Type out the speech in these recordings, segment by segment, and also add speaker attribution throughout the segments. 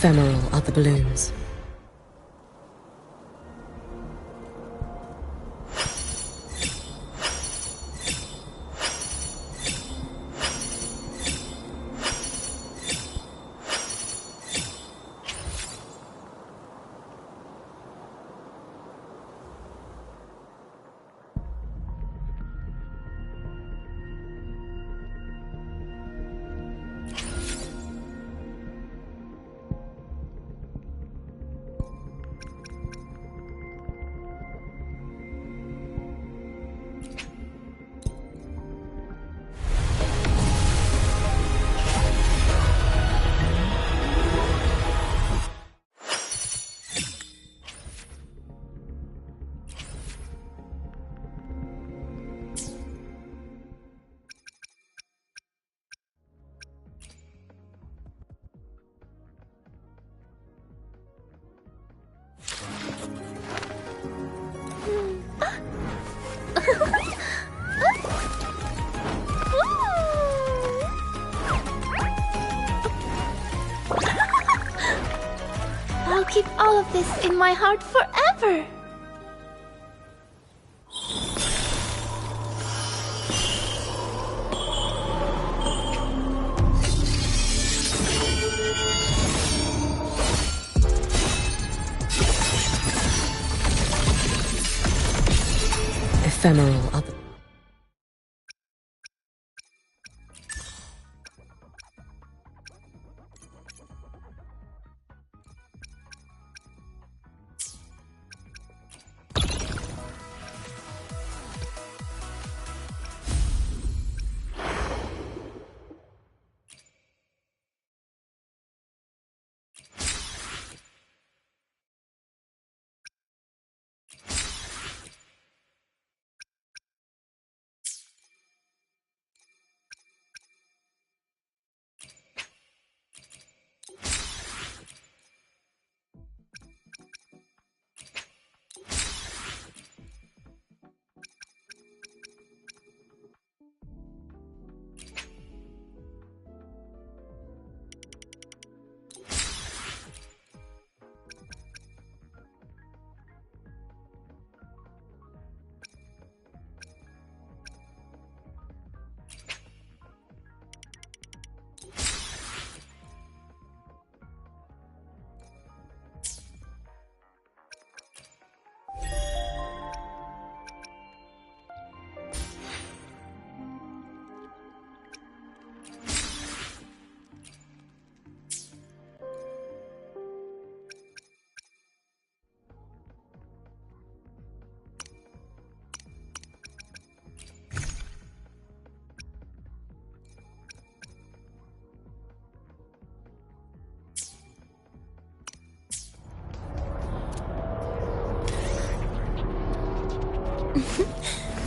Speaker 1: Ephemeral are the balloons.
Speaker 2: I'll keep all of this in my heart forever!
Speaker 1: Ephemeral are the...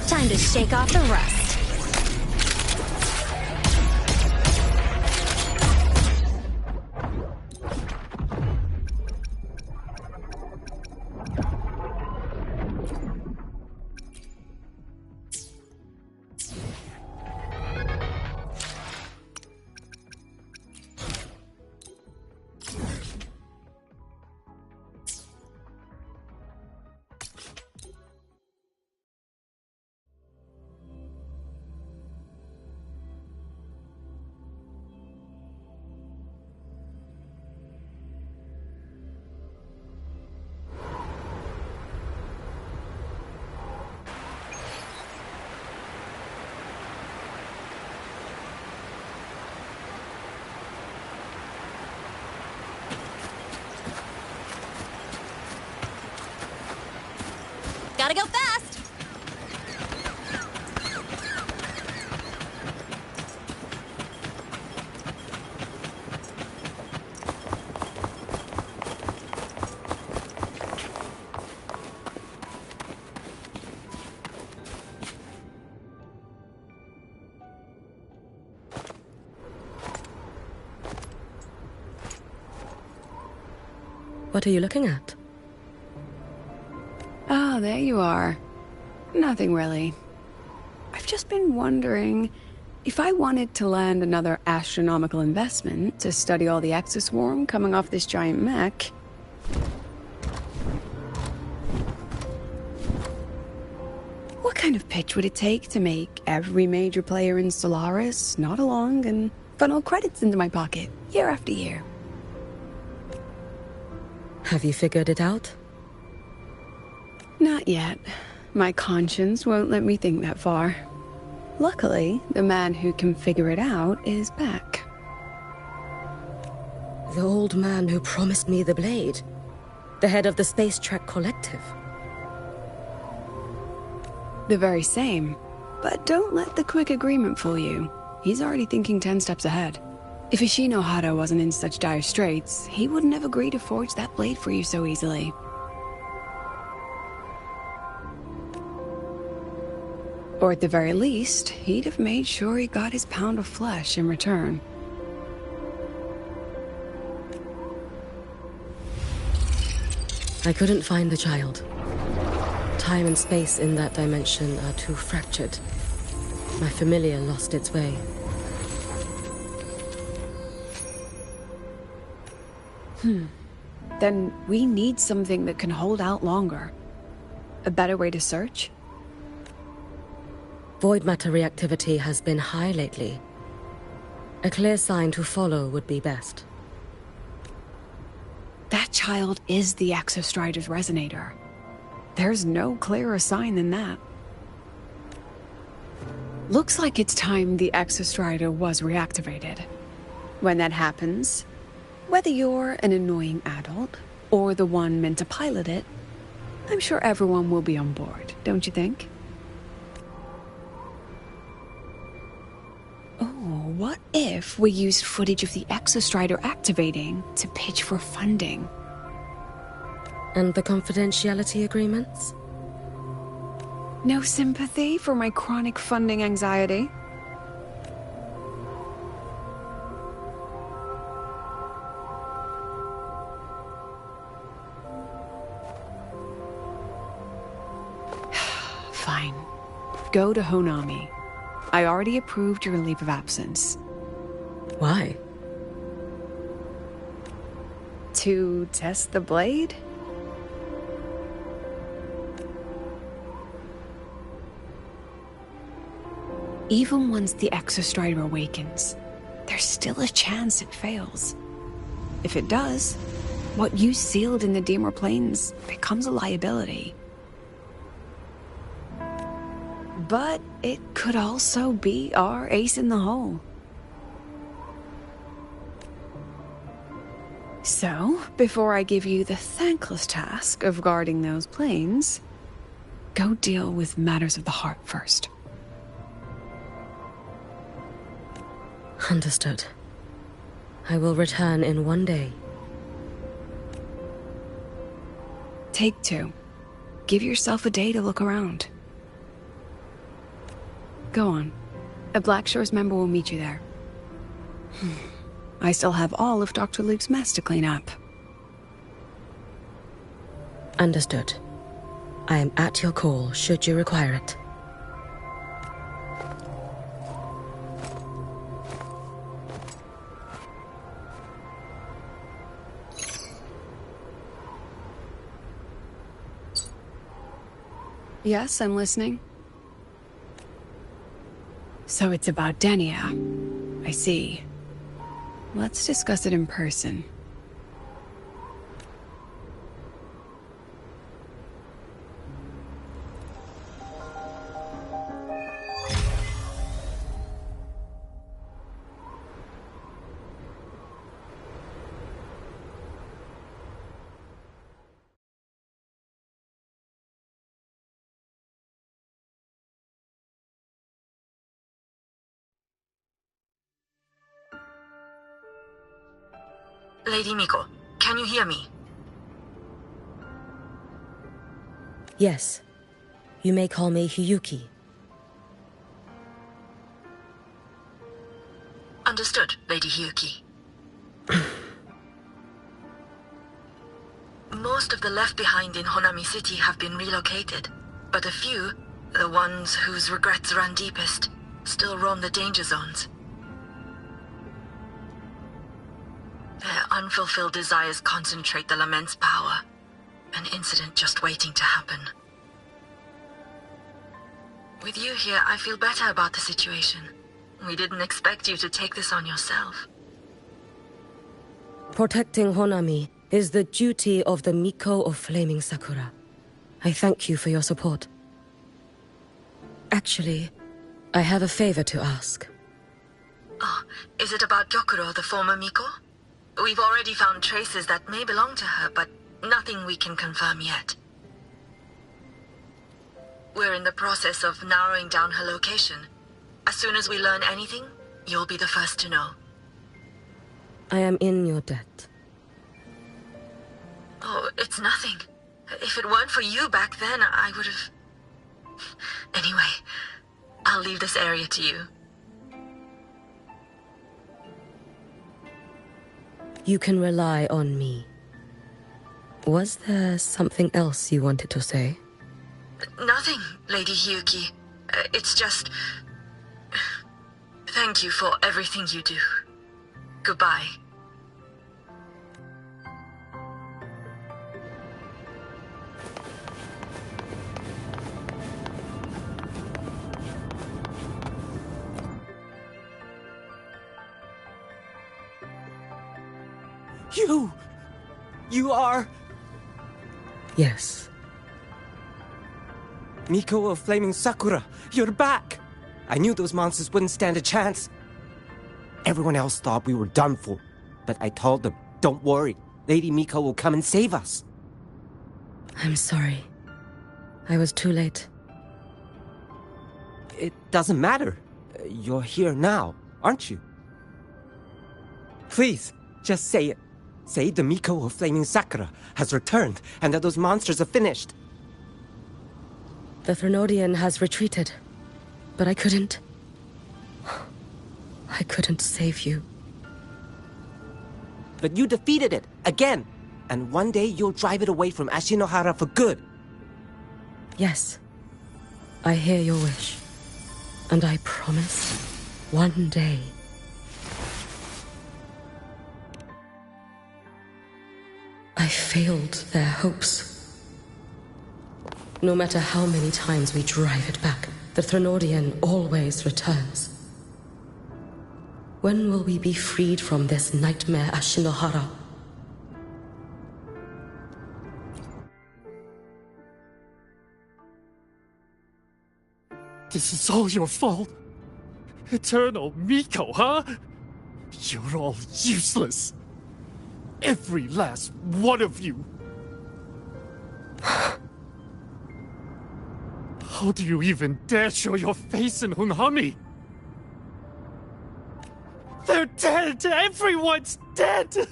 Speaker 3: Time to shake off the rust. Gotta go fast!
Speaker 1: What are you looking at?
Speaker 4: Oh, there you are. Nothing really. I've just been wondering If I wanted to land another astronomical investment to study all the exoswarm coming off this giant mech... What kind of pitch would it take to make every major player in Solaris nod along and funnel credits into my pocket year after year?
Speaker 1: Have you figured it out?
Speaker 4: Not yet. My conscience won't let me think that far. Luckily, the man who can figure it out is back.
Speaker 1: The old man who promised me the blade. The head of the Space Trek Collective.
Speaker 4: The very same. But don't let the quick agreement fool you. He's already thinking 10 steps ahead. If Ishino Hado wasn't in such dire straits, he wouldn't have agreed to forge that blade for you so easily. Or at the very least, he'd have made sure he got his pound of flesh in return.
Speaker 1: I couldn't find the child. Time and space in that dimension are too fractured. My familiar lost its way.
Speaker 4: Then we need something that can hold out longer. A better way to search?
Speaker 1: Void matter reactivity has been high lately. A clear sign to follow would be best.
Speaker 4: That child is the Exostrider's resonator. There's no clearer sign than that. Looks like it's time the Exostrider was reactivated. When that happens, whether you're an annoying adult or the one meant to pilot it, I'm sure everyone will be on board, don't you think? Oh, what if we used footage of the Exostrider activating to pitch for funding?
Speaker 1: And the confidentiality agreements?
Speaker 4: No sympathy for my chronic funding anxiety? Fine. Go to Honami. I already approved your leave of absence.
Speaker 1: Why?
Speaker 4: To test the blade? Even once the Exostrider awakens, there's still a chance it fails. If it does, what you sealed in the Dimmer Plains becomes a liability. But it could also be our ace in the hole. So, before I give you the thankless task of guarding those planes, go deal with matters of the heart first.
Speaker 1: Understood. I will return in 1 day.
Speaker 4: Take 2. Give yourself a day to look around. Go on. A Black Shores member will meet you there. I still have all of Dr. Luke's mess to clean up.
Speaker 1: Understood. I am at your call, should you require it.
Speaker 4: Yes, I'm listening. So it's about Denia. I see. Let's discuss it in person.
Speaker 5: Lady Miko, can you hear me?
Speaker 1: Yes. You may call me Hiyuki.
Speaker 5: Understood, Lady Hiyuki. Most of the left behind in Honami City have been relocated, but a few, the ones whose regrets run deepest, still roam the danger zones. Their unfulfilled desires concentrate the Lamente's power. An incident just waiting to happen. With you here, I feel better about the situation. We didn't expect you to take this on yourself.
Speaker 1: Protecting Honami is the duty of the Miko of Flaming Sakura. I thank you for your support. Actually, I have a favor to ask.
Speaker 5: Oh, is it about Gyokuro, the former Miko? We've already found traces that may belong to her, but nothing we can confirm yet. We're in the process of narrowing down her location. As soon as we learn anything, you'll be the first to know.
Speaker 1: I am in your debt.
Speaker 5: Oh, it's nothing. If it weren't for you back then, I would have... Anyway, I'll leave this area to you.
Speaker 1: You can rely on me. Was there something else you wanted to say?
Speaker 5: Nothing, Lady Hyuki. It's just... Thank you for everything you do. Goodbye.
Speaker 6: You are...
Speaker 1: Yes.
Speaker 6: Miko of Flaming Sakura, you're back! I knew those monsters wouldn't stand a chance. Everyone else thought we were done for, but I told them, don't worry, Lady Miko will come and save us.
Speaker 1: I'm sorry. I was too late.
Speaker 6: It doesn't matter. You're here now, aren't you? Please, just say it. Say the Miko of Flaming Sakura has returned and that those monsters are finished.
Speaker 1: The Threnodian has retreated, but I couldn't save you.
Speaker 6: But you defeated it, again! And one day you'll drive it away from Ashinohara for good.
Speaker 1: Yes. I hear your wish. And I promise, one day... I failed their hopes. No matter how many times we drive it back, the Threnodian always returns. When will we be freed from this nightmare Ashinohara?
Speaker 7: This is all your fault. Eternal Miko, huh? You're all useless. Every last one of you. How do you even dare show your face in Hunhami? They're dead! Everyone's dead!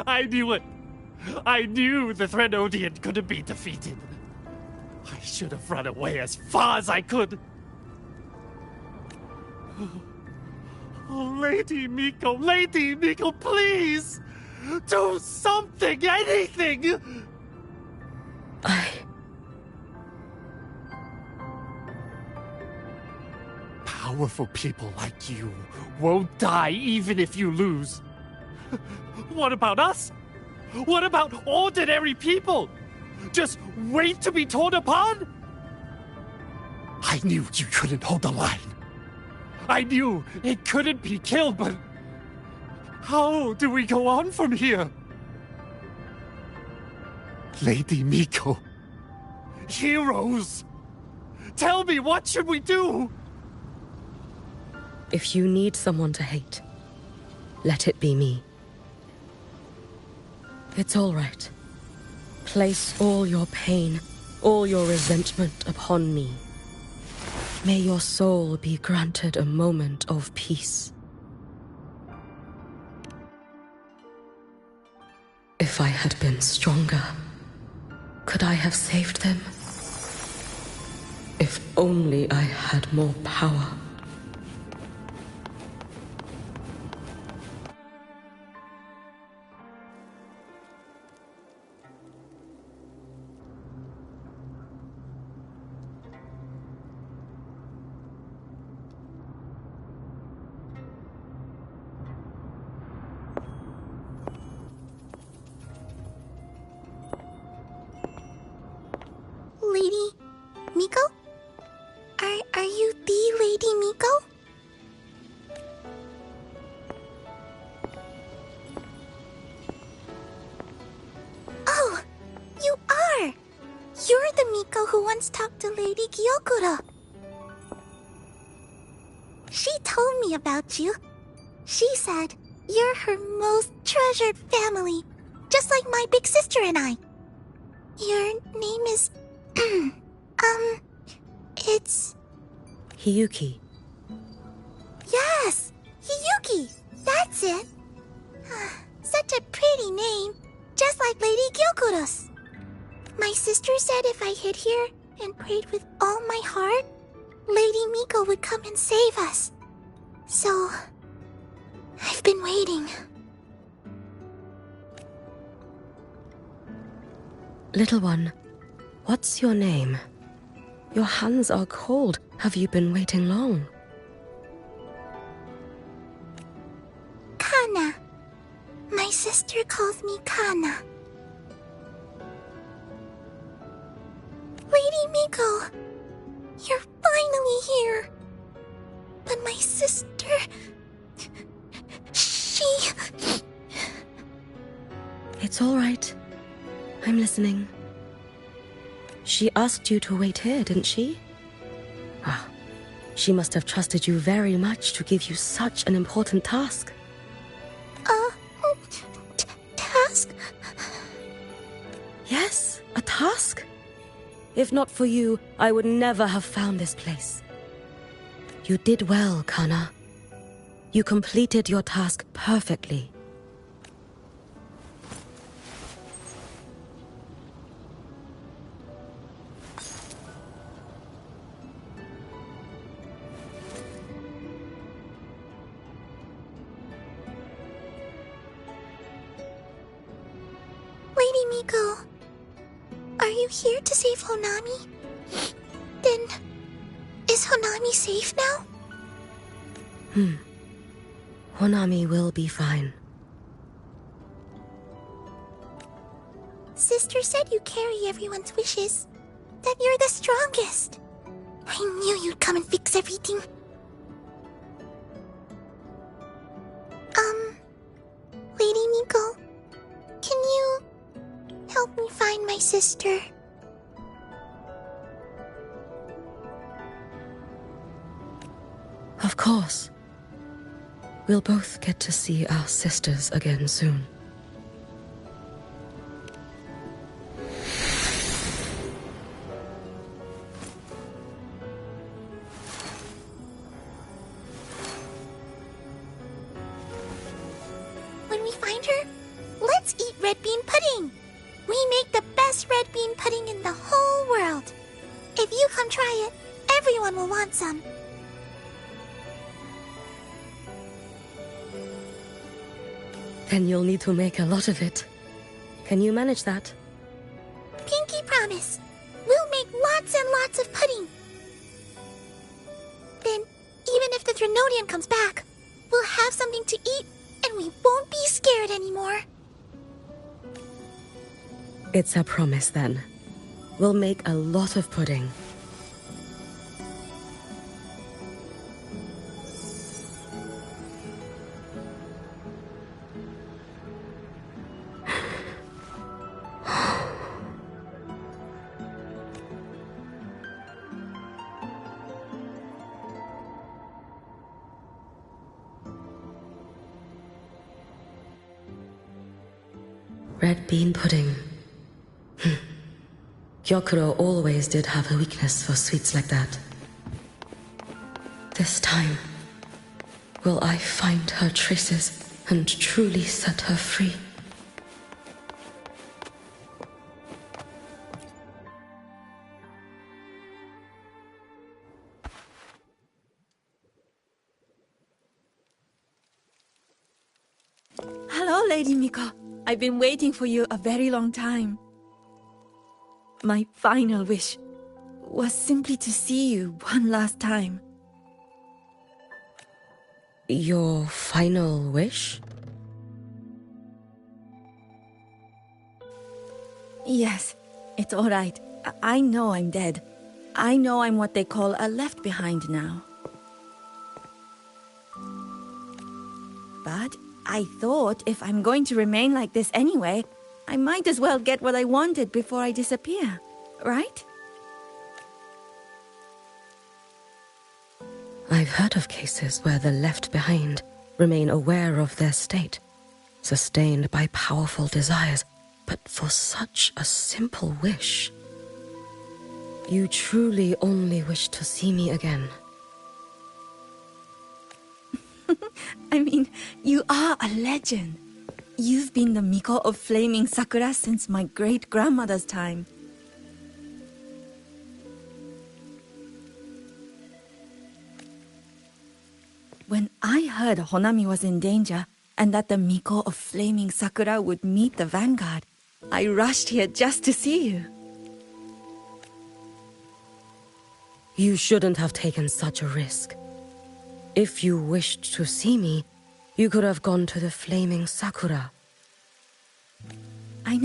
Speaker 7: I knew it. I knew the Threnodian couldn't be defeated. I should have run away as far as I could. Oh, Lady Miko, please! Do something, anything! Powerful people like you won't die even if you lose. What about us? What about ordinary people? Just wait to be torn apart? I knew you couldn't hold the line. I knew it couldn't be killed, but how do we go on from here? Lady Miko, heroes, tell me, what should we do?
Speaker 1: If you need someone to hate, let it be me. It's all right. Place all your pain, all your resentment upon me. May your soul be granted a moment of peace. If I had been stronger, could I have saved them? If only I had more power.
Speaker 2: once talked to Lady Gyokuro. She told me about you. She said you're her most treasured family, just like my big sister and I. Your name is... it's...
Speaker 1: Hiyuki.
Speaker 2: Yes! Hiyuki! That's it! Such a pretty name, just like Lady Gyokuro's. My sister said if I hid here and prayed with all my heart, Lady Miko would come and save us. So, I've been waiting.
Speaker 1: Little one, what's your name? Your hands are cold. Have you been waiting long?
Speaker 2: Kana. My sister calls me Kana. Lady Miko, you're finally here. But my sister... she...
Speaker 1: It's all right. I'm listening. She asked you to wait here, didn't she? Ah, she must have trusted you very much to give you such an important task.
Speaker 2: Task?
Speaker 1: Yes, a task. If not for you, I would never have found this place. You did well, Kana. You completed your task perfectly.
Speaker 2: Lady Miko, are you here to save Honami? Then, is Honami safe now?
Speaker 1: Honami will be fine.
Speaker 2: Sister said you carry everyone's wishes. That you're the strongest. I knew you'd come and fix everything. Lady Miko, can you help me find my sister?
Speaker 1: Of course. We'll both get to see our sisters again soon.
Speaker 2: When we find her, let's eat red bean pudding. We make the best red bean pudding in the whole world. If you come try it, everyone will want some.
Speaker 1: Then you'll need to make a lot of it. Can you manage that?
Speaker 2: Pinky promise. We'll make lots and lots of pudding. Then, even if the Drenodian comes back, we'll have something to eat and we won't be scared anymore.
Speaker 1: It's a promise then. We'll make a lot of pudding. Red bean pudding. Gyokuro always did have a weakness for sweets like that. This time, will I find her traces and truly set her free?
Speaker 8: Hello, Lady Miko. I've been waiting for you a very long time. My final wish was simply to see you one last time.
Speaker 1: Your final wish?
Speaker 8: Yes, it's all right. I know I'm dead. I know I'm what they call a left behind now. But I thought if I'm going to remain like this anyway, I might as well get what I wanted before I disappear, right?
Speaker 1: I've heard of cases where the left behind remain aware of their state, sustained by powerful desires, but for such a simple wish. You truly only wish to see me again.
Speaker 8: I mean, you are a legend. You've been the Miko of Flaming Sakura since my great-grandmother's time. When I heard Honami was in danger, and that the Miko of Flaming Sakura would meet the vanguard, I rushed here just to see you.
Speaker 1: You shouldn't have taken such a risk. If you wished to see me, you could have gone to the Flaming Sakura.
Speaker 8: I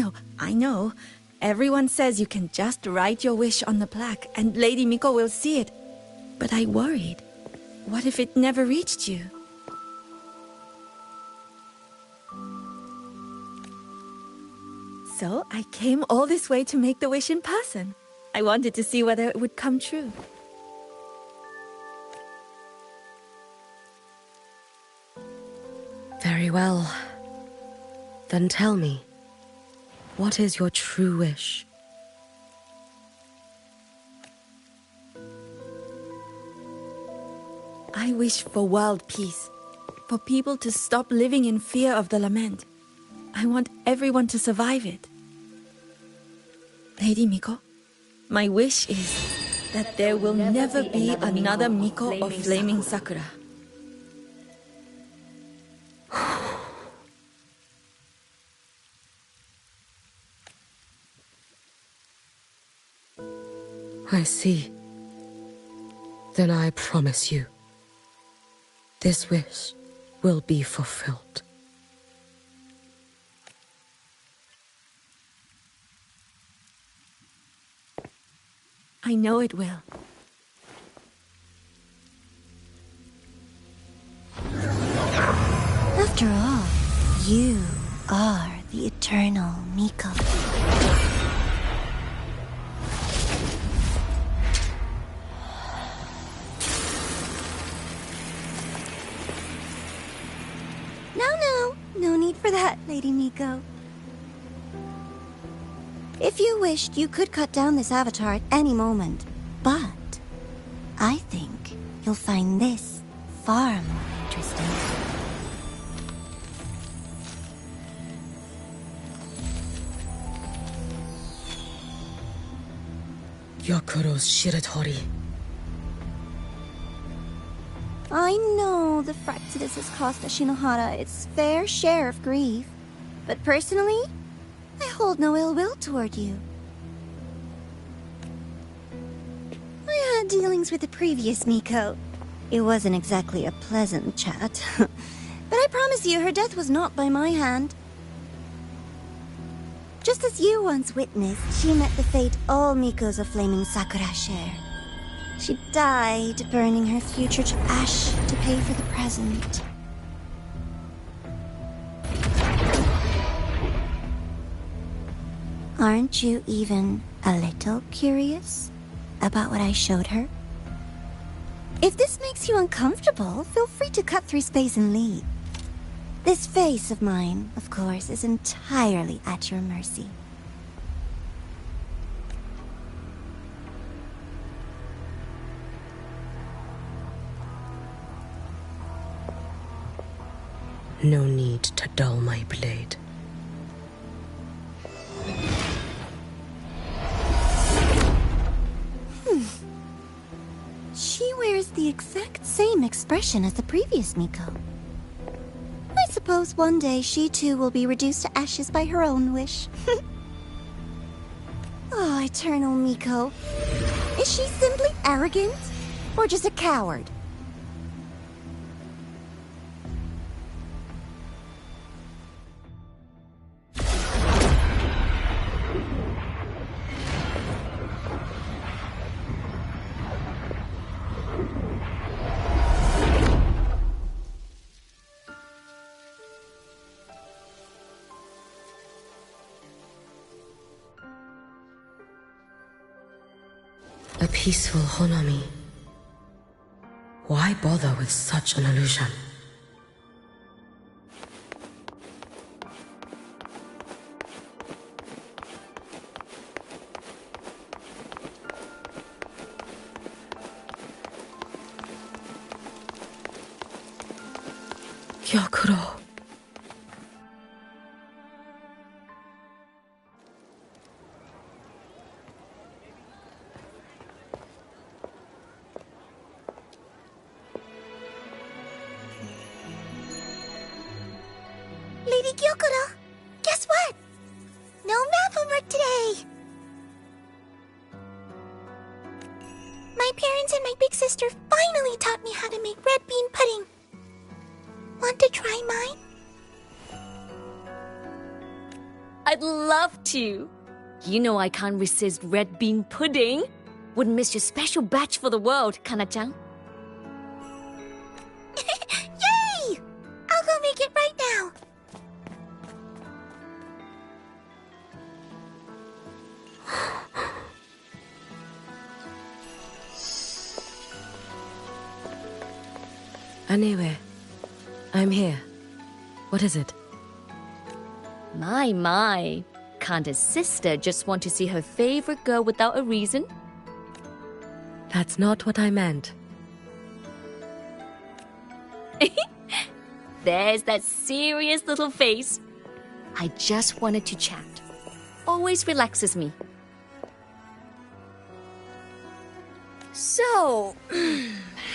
Speaker 8: know. Everyone says you can just write your wish on the plaque and Lady Miko will see it. But I worried. What if it never reached you? So I came all this way to make the wish in person. I wanted to see whether it would come true.
Speaker 1: Very well. Then tell me, what is your true wish?
Speaker 8: I wish for world peace, for people to stop living in fear of the lament. I want everyone to survive it. Lady Miko, my wish is that there will never be another Miko of Flaming Sakura.
Speaker 1: I see. Then I promise you, this wish will be fulfilled.
Speaker 8: I know it will.
Speaker 2: After all, you are the eternal Miko. No need for that, Lady Miko. If you wished, you could cut down this avatar at any moment. But I think you'll find this far more interesting.
Speaker 1: Yokuro's Shiratori.
Speaker 2: I know the Fraxidus has cost Ashinohara its fair share of grief, but personally, I hold no ill will toward you. I had dealings with the previous Miko. It wasn't exactly a pleasant chat, but I promise you her death was not by my hand. Just as you once witnessed, she met the fate all Mikos of Flaming Sakura share. She died, burning her future to ash to pay for the present. Aren't you even a little curious about what I showed her? If this makes you uncomfortable, feel free to cut through space and leave. This face of mine, of course, is entirely at your mercy.
Speaker 1: No need to dull my blade.
Speaker 2: She wears the exact same expression as the previous Miko. I suppose one day she too will be reduced to ashes by her own wish. Oh, eternal Miko. Is she simply arrogant? Or just a coward?
Speaker 1: A peaceful Honami. Why bother with such an illusion? Gyokuro.
Speaker 2: Lady Gyokuro, guess what? No math homework today! My parents and my big sister finally taught me how to make red bean pudding. Want to try mine?
Speaker 3: I'd love to. You know I can't resist red bean pudding. Wouldn't miss your special batch for the world, Kana-chan.
Speaker 2: Yay! I'll go make it right now.
Speaker 1: Anyway, I'm here. What is it?
Speaker 3: My. Can't a sister just want to see her favorite girl without a reason?
Speaker 1: That's not what I meant.
Speaker 3: There's that serious little face. I just wanted to chat. Always relaxes me. So,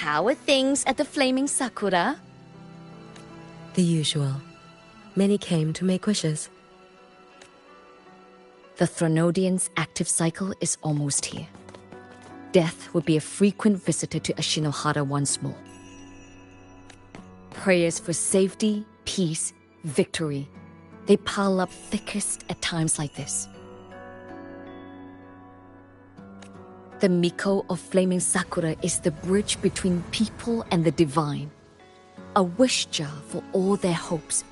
Speaker 3: how are things at the Flaming Sakura?
Speaker 1: The usual. Many came to make wishes.
Speaker 3: The Thronodian's active cycle is almost here. Death will be a frequent visitor to Ashinohara once more. Prayers for safety, peace, victory. They pile up thickest at times like this. The Miko of Flaming Sakura is the bridge between people and the divine. A wish jar for all their hopes.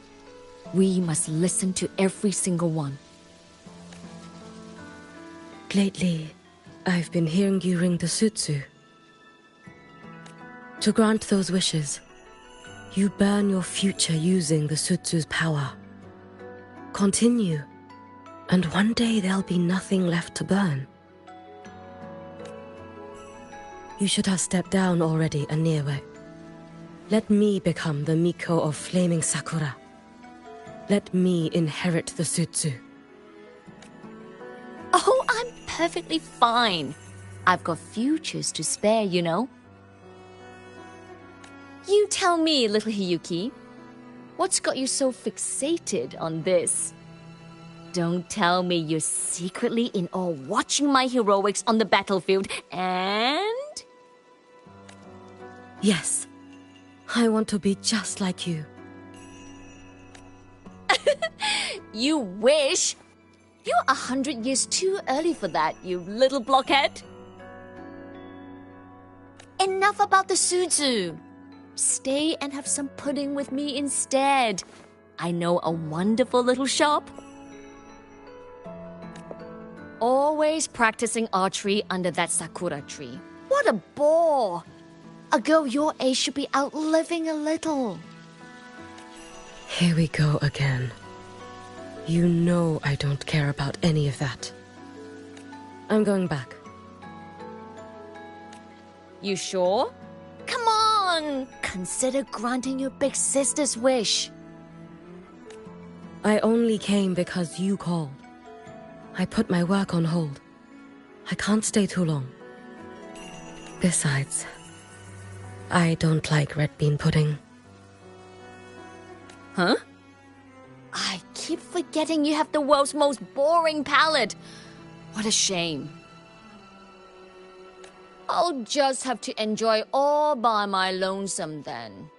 Speaker 3: We must listen to every single one.
Speaker 1: Lately, I've been hearing you ring the sutsu. To grant those wishes, you burn your future using the sutsu's power. Continue, and one day there'll be nothing left to burn. You should have stepped down already, Aniwe. Let me become the Miko of Flaming Sakura. Let me inherit the sutsu.
Speaker 3: Oh, I'm perfectly fine. I've got futures to spare, you know. You tell me, little Hiyuki, what's got you so fixated on this? Don't tell me you're secretly in awe watching my heroics on the battlefield and...
Speaker 1: Yes, I want to be just like you.
Speaker 3: You wish? You're 100 years too early for that, you little blockhead. Enough about the sutsu. Stay and have some pudding with me instead. I know a wonderful little shop. Always practicing archery under that sakura tree. What a bore! A girl your age should be out living a little.
Speaker 1: Here we go again. You know I don't care about any of that. I'm going back.
Speaker 3: You sure? Come on! Consider granting your big sister's wish.
Speaker 1: I only came because you called. I put my work on hold. I can't stay too long. Besides, I don't like red bean pudding.
Speaker 3: Huh? I keep forgetting you have the world's most boring palate. What a shame. I'll just have to enjoy all by my lonesome then.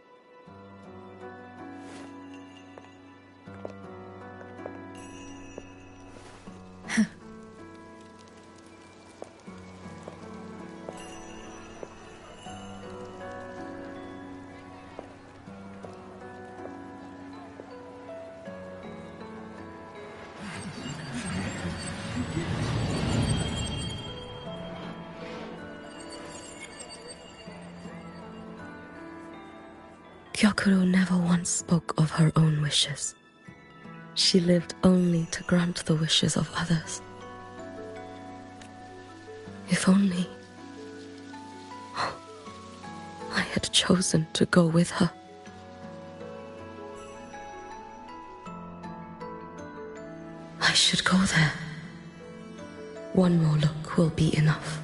Speaker 1: Gyokuro never once spoke of her own wishes. She lived only to grant the wishes of others. If only I had chosen to go with her. I should go there. One more look will be enough.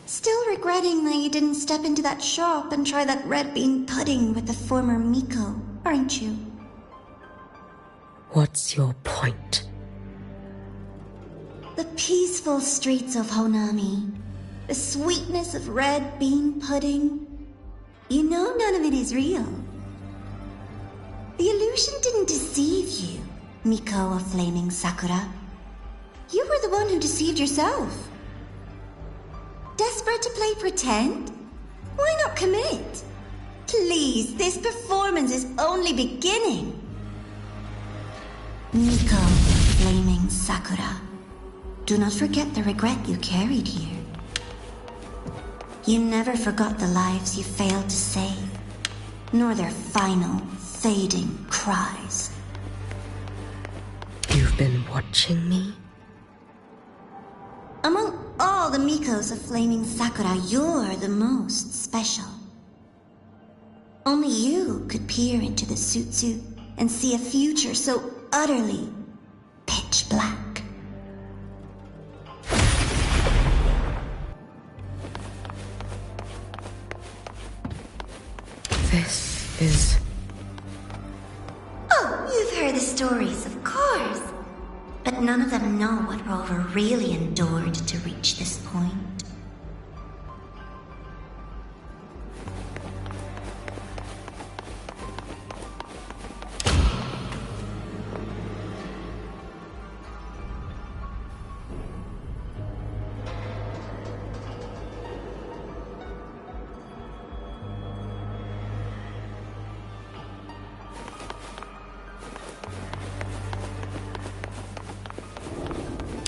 Speaker 2: Still regretting that you didn't step into that shop and try that red bean pudding with the former Miko, aren't you?
Speaker 1: What's your point?
Speaker 2: The peaceful streets of Honami, the sweetness of red bean pudding. You know none of it is real. The illusion didn't deceive you, Miko of Flaming Sakura. You were the one who deceived yourself. Desperate to play pretend? Why not commit? Please, this performance is only beginning. Miko, Flaming Sakura, do not forget the regret you carried here. You never forgot the lives you failed to save, nor their final, fading cries.
Speaker 1: You've been watching me?
Speaker 2: Among all the Mikos of Flaming Sakura, you're the most special. Only you could peer into the Sutsu and see a future so utterly pitch black.
Speaker 1: This is...
Speaker 2: Oh, you've heard the stories, of course. But none of them know what Rover really endured to reach this point.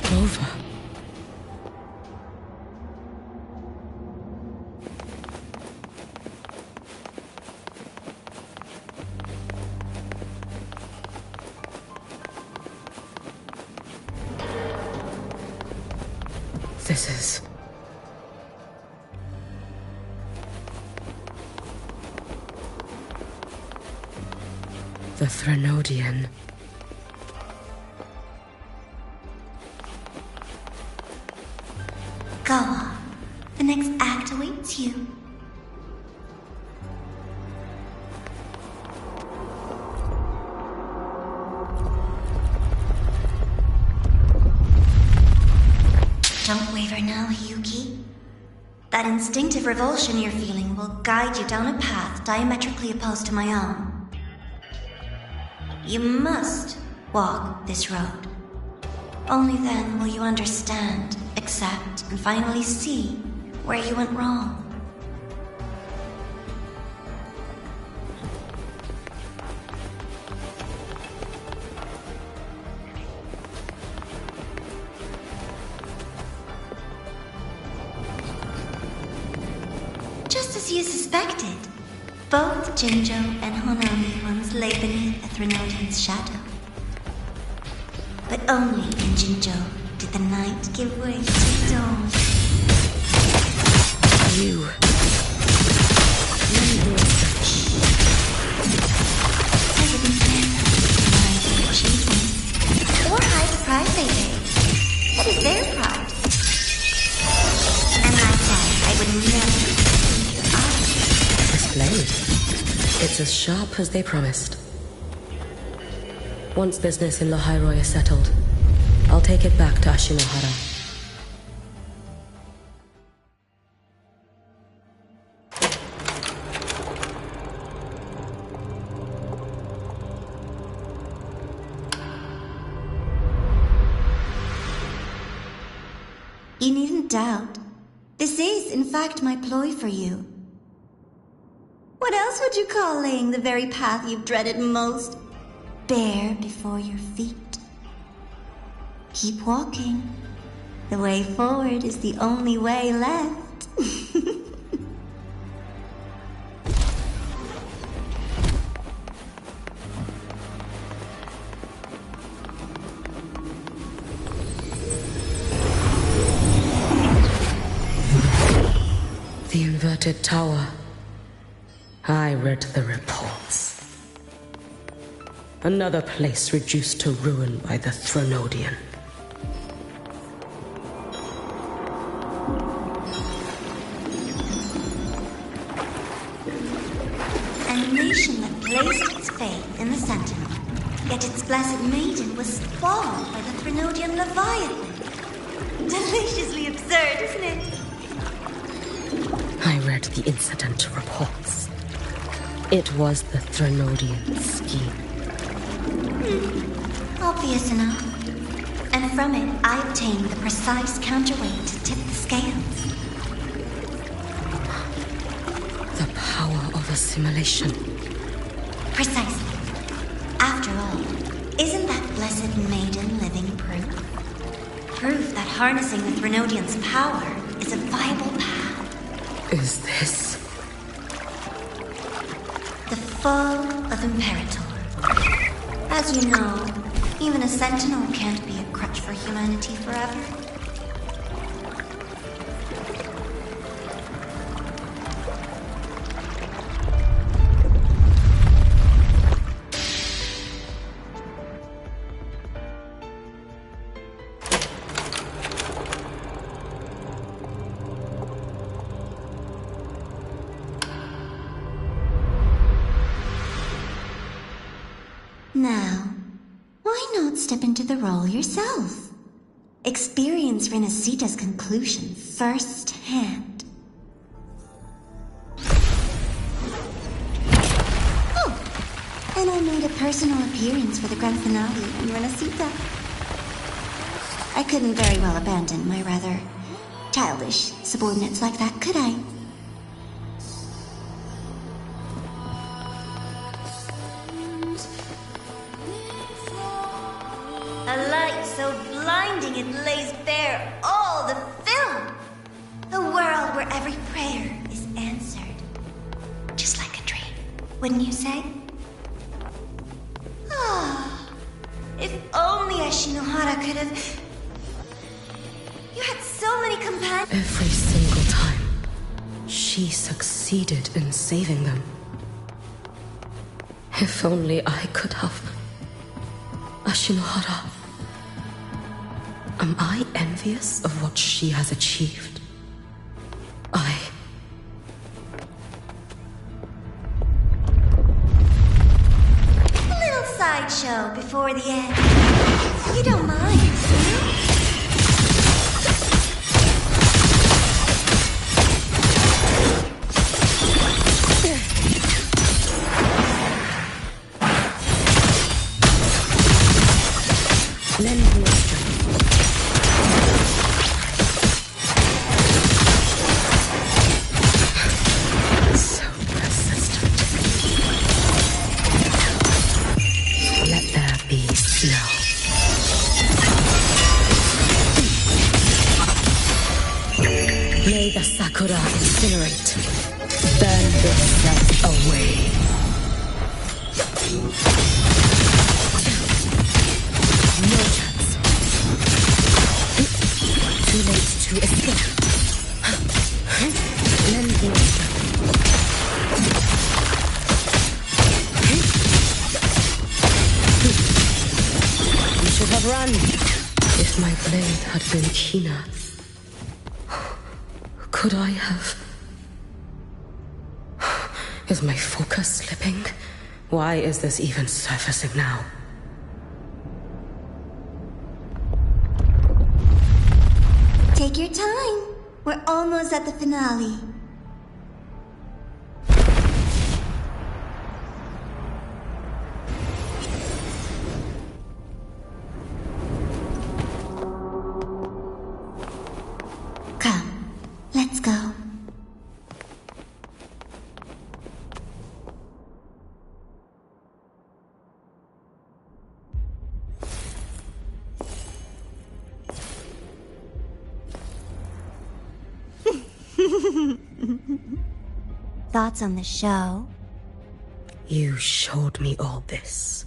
Speaker 1: Over. This is... the Threnodian.
Speaker 2: Go on. The next act awaits you. Don't waver now, Yuki. That instinctive revulsion you're feeling will guide you down a path diametrically opposed to my own. You must walk this road. Only then will you understand, accept, and finally see where you went wrong. Just as you suspected, both Jinjo and Honami once lay beneath a Threnodian's shadow. But only in Jinjo did the night give way to dawn.
Speaker 1: You
Speaker 2: I didn't plan my achievements or hide the prize they paid. That is their prize. And like that, I would never see your eyes.
Speaker 1: This blade. It's as sharp as they promised. Once business in Lahai-Roi is settled, I'll take it back to Ashinohara.
Speaker 9: You needn't doubt. This is, in fact, my ploy for you. What else would you call laying the very path you've dreaded most bare before your feet? Keep walking. The way forward is the only way left.
Speaker 1: The inverted tower. I read the reports. Another place reduced to ruin by the Threnodian.
Speaker 9: A nation that placed its faith in the Sentinel, yet its blessed maiden was spawned by the Threnodian Leviathan. Deliciously absurd, isn't it?
Speaker 1: I read the incident reports. It was the Threnodian scheme.
Speaker 9: Obvious enough. And from it, I obtained the precise counterweight to tip the scales.
Speaker 1: The power of assimilation.
Speaker 9: Precisely. After all, isn't that blessed maiden living proof? Proof that harnessing the Threnodian's power is a viable path.
Speaker 1: Is this
Speaker 9: the fall of Imperator? As you know, even a sentinel can't be a crutch for humanity forever. Now, why not step into the role yourself? Experience Renacita's conclusion firsthand. Oh, and I made a personal appearance for the grand finale in Renacita. I couldn't very well abandon my rather childish subordinates like that, could I? A light so blinding it lays bare all the film. A world where every prayer is answered. Just like a dream, wouldn't you say? Ah, if only Ashinohara could have... You had so many companions.
Speaker 1: every single time she succeeded in saving them? If only I could have. Ashinohara. Am I envious of what she has achieved?
Speaker 9: A little sideshow before the end. You don't mind, do you?
Speaker 1: Lend me a strength. So persistent. Let there be snow. May the sakura incinerate. Burn this self away. No chance. Too late to escape. Lend me strength. You should have run. If my blade had been keener, could I have... Is my focus slipping? Why is this even surfacing now?
Speaker 9: Take your time. We're almost at the finale. Thoughts on the show?
Speaker 1: You showed me all this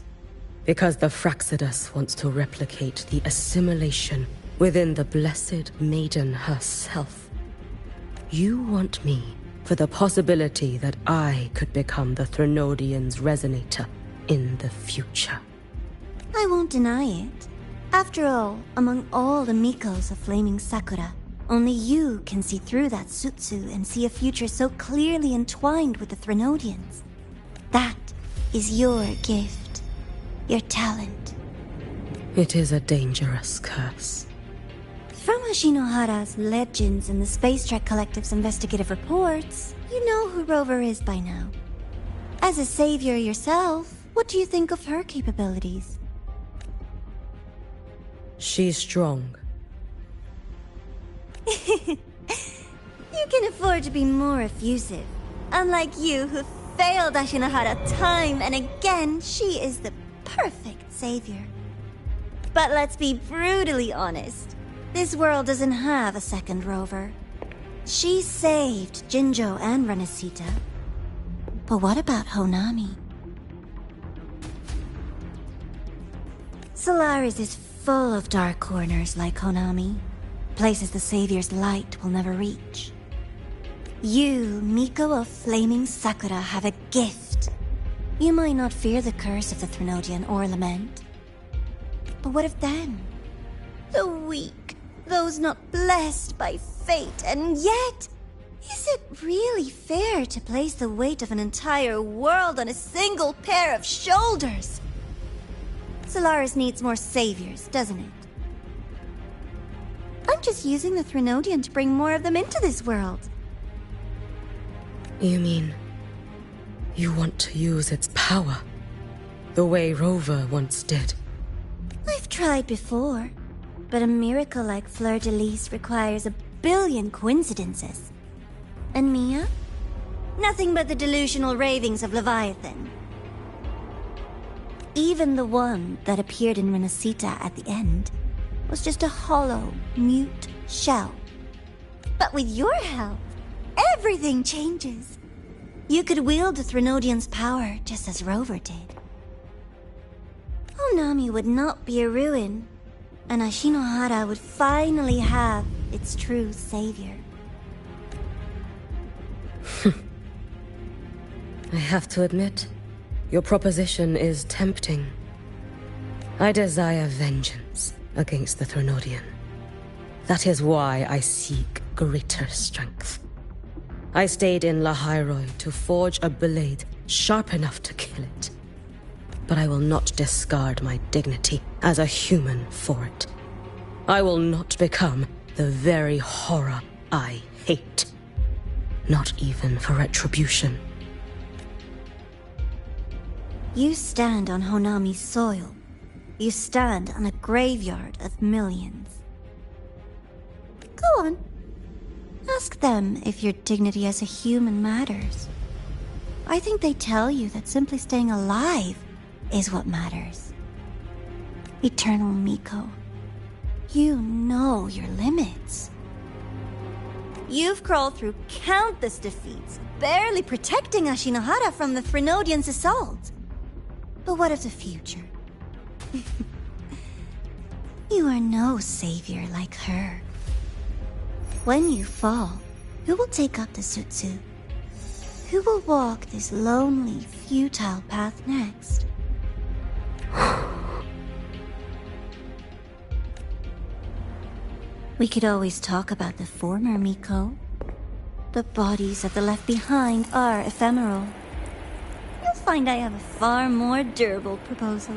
Speaker 1: because the Fraxidus wants to replicate the assimilation within the Blessed Maiden herself. You want me for the possibility that I could become the Threnodian's resonator in the future.
Speaker 9: I won't deny it. After all, among all the Mikos of Flaming Sakura, only you can see through that Sutsu and see a future so clearly entwined with the Threnodians. That is your gift, your talent.
Speaker 1: It is a dangerous curse.
Speaker 9: From Ashinohara's legends and the Space Trek Collective's investigative reports, you know who Rover is by now. As a savior yourself, what do you think of her capabilities?
Speaker 1: She's strong.
Speaker 9: You can afford to be more effusive. Unlike you, who failed Ashinohara time and again, she is the perfect savior. But let's be brutally honest. This world doesn't have a second Rover. She saved Jinjo and Renesita. But what about Honami? Solaris is full of dark corners like Honami. Places the Savior's light will never reach. You, Miko of Flaming Sakura, have a gift. You might not fear the curse of the Threnodian or lament. But what of them? The weak, those not blessed by fate, and yet, is it really fair to place the weight of an entire world on a single pair of shoulders? Solaris needs more saviors, doesn't it? I'm just using the Threnodian to bring more of them into this world.
Speaker 1: You mean, you want to use its power, the way Rover once did?
Speaker 9: I've tried before, but a miracle like Fleur-de-Lis requires a billion coincidences. And Mia? Nothing but the delusional ravings of Leviathan. Even the one that appeared in Renesita at the end was just a hollow, mute shell. But with your help, everything changes. You could wield the Threnodian's power just as Rover did. Honami would not be a ruin, and Ashinohara would finally have its true savior.
Speaker 1: I have to admit, your proposition is tempting. I desire vengeance against the Threnodian. That is why I seek greater strength. I stayed in Lahai-Roi to forge a blade sharp enough to kill it. But I will not discard my dignity as a human for it. I will not become the very horror I hate. Not even for retribution.
Speaker 9: You stand on Honami's soil. You stand on a graveyard of millions. Go on. Ask them if your dignity as a human matters. I think they tell you that simply staying alive is what matters. Eternal Miko, you know your limits. You've crawled through countless defeats, barely protecting Ashinohara from the Threnodian's assault. But what of the future? You are no savior like her. When you fall, who will take up the Sutsu? Who will walk this lonely, futile path next? We could always talk about the former Miko. The bodies of the left behind are ephemeral. You'll find I have a far more durable proposal.